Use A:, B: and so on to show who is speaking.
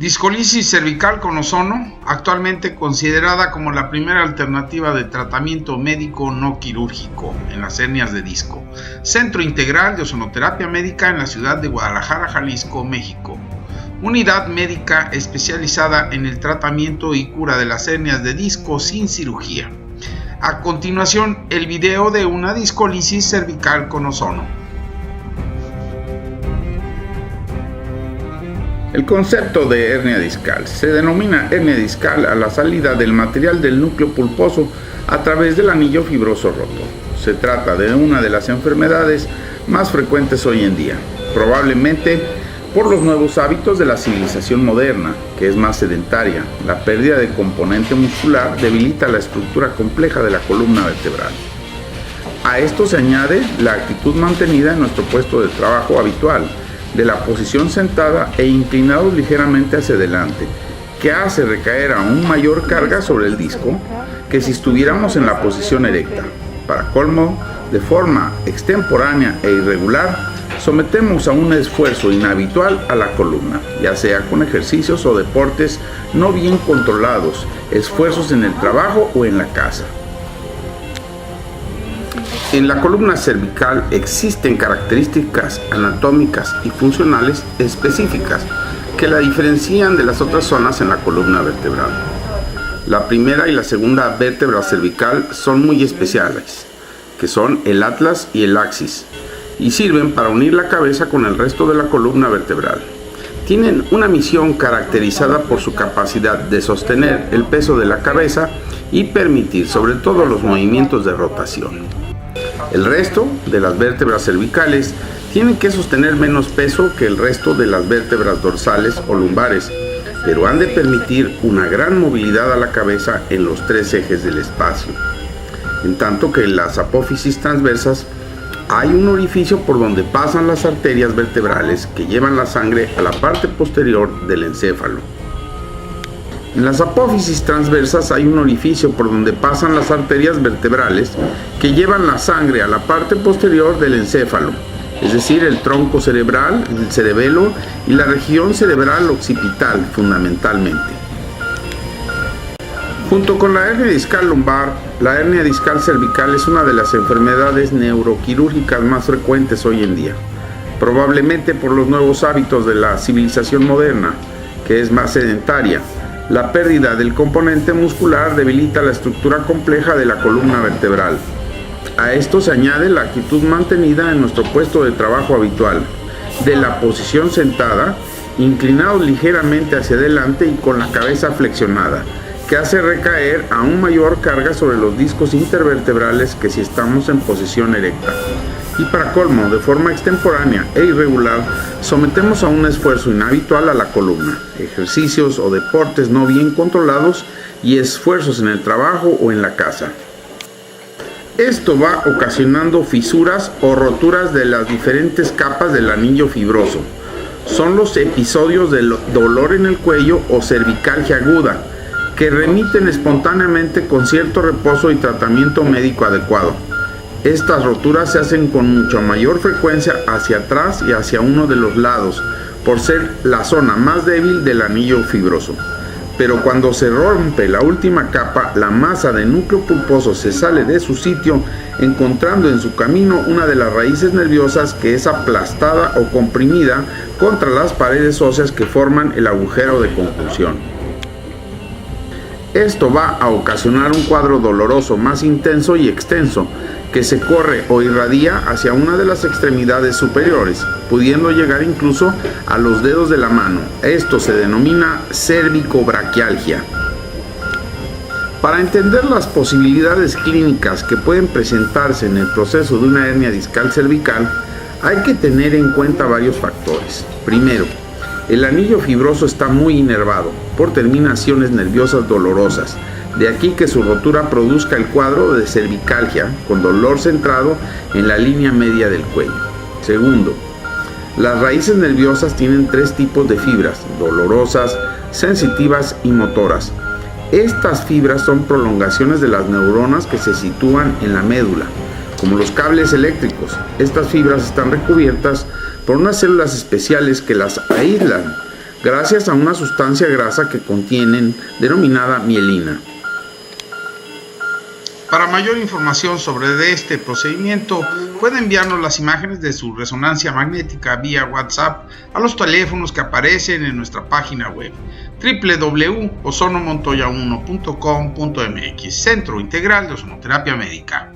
A: Discolisis cervical con ozono, actualmente considerada como la primera alternativa de tratamiento médico no quirúrgico en las hernias de disco. Centro Integral de Ozonoterapia Médica en la ciudad de Guadalajara, Jalisco, México. Unidad médica especializada en el tratamiento y cura de las hernias de disco sin cirugía. A continuación, el video de una discolisis cervical con ozono.
B: El concepto de hernia discal se denomina hernia discal a la salida del material del núcleo pulposo a través del anillo fibroso roto. Se trata de una de las enfermedades más frecuentes hoy en día, probablemente por los nuevos hábitos de la civilización moderna, que es más sedentaria. La pérdida de componente muscular debilita la estructura compleja de la columna vertebral. A esto se añade la actitud mantenida en nuestro puesto de trabajo habitual, de la posición sentada e inclinados ligeramente hacia adelante, que hace recaer aún mayor carga sobre el disco que si estuviéramos en la posición erecta. Para colmo, de forma extemporánea e irregular, sometemos a un esfuerzo inhabitual a la columna, ya sea con ejercicios o deportes no bien controlados, esfuerzos en el trabajo o en la casa. En la columna cervical existen características anatómicas y funcionales específicas que la diferencian de las otras zonas en la columna vertebral. La primera y la segunda vértebra cervical son muy especiales, que son el atlas y el axis, y sirven para unir la cabeza con el resto de la columna vertebral. Tienen una misión caracterizada por su capacidad de sostener el peso de la cabeza y permitir sobre todo los movimientos de rotación. El resto de las vértebras cervicales tienen que sostener menos peso que el resto de las vértebras dorsales o lumbares, pero han de permitir una gran movilidad a la cabeza en los tres ejes del espacio. En tanto que en las apófisis transversas hay un orificio por donde pasan las arterias vertebrales que llevan la sangre a la parte posterior del encéfalo. En las apófisis transversas hay un orificio por donde pasan las arterias vertebrales que llevan la sangre a la parte posterior del encéfalo, es decir, el tronco cerebral, el cerebelo y la región cerebral occipital fundamentalmente. Junto con la hernia discal lumbar, la hernia discal cervical es una de las enfermedades neuroquirúrgicas más frecuentes hoy en día, probablemente por los nuevos hábitos de la civilización moderna, que es más sedentaria. La pérdida del componente muscular debilita la estructura compleja de la columna vertebral. A esto se añade la actitud mantenida en nuestro puesto de trabajo habitual, de la posición sentada, inclinados ligeramente hacia adelante y con la cabeza flexionada, que hace recaer aún mayor carga sobre los discos intervertebrales que si estamos en posición erecta. Y para colmo, de forma extemporánea e irregular, sometemos a un esfuerzo inhabitual a la columna, ejercicios o deportes no bien controlados y esfuerzos en el trabajo o en la casa. Esto va ocasionando fisuras o roturas de las diferentes capas del anillo fibroso. Son los episodios de dolor en el cuello o cervicalgia aguda, que remiten espontáneamente con cierto reposo y tratamiento médico adecuado. Estas roturas se hacen con mucha mayor frecuencia hacia atrás y hacia uno de los lados, por ser la zona más débil del anillo fibroso. Pero cuando se rompe la última capa, la masa de núcleo pulposo se sale de su sitio, encontrando en su camino una de las raíces nerviosas que es aplastada o comprimida contra las paredes óseas que forman el agujero de conjunción. Esto va a ocasionar un cuadro doloroso más intenso y extenso, que se corre o irradia hacia una de las extremidades superiores, pudiendo llegar incluso a los dedos de la mano. Esto se denomina cervicobraquialgia. Para entender las posibilidades clínicas que pueden presentarse en el proceso de una hernia discal cervical, hay que tener en cuenta varios factores. Primero, el anillo fibroso está muy inervado por terminaciones nerviosas dolorosas. De aquí que su rotura produzca el cuadro de cervicalgia con dolor centrado en la línea media del cuello. Segundo, las raíces nerviosas tienen tres tipos de fibras: dolorosas, sensitivas y motoras. Estas fibras son prolongaciones de las neuronas que se sitúan en la médula, como los cables eléctricos. Estas fibras están recubiertas por unas células especiales que las aíslan gracias a una sustancia grasa que contienen denominada mielina.
A: Para mayor información sobre este procedimiento, puede enviarnos las imágenes de su resonancia magnética vía WhatsApp a los teléfonos que aparecen en nuestra página web www.ozonomontoya1.com.mx, Centro Integral de Ozonoterapia Médica.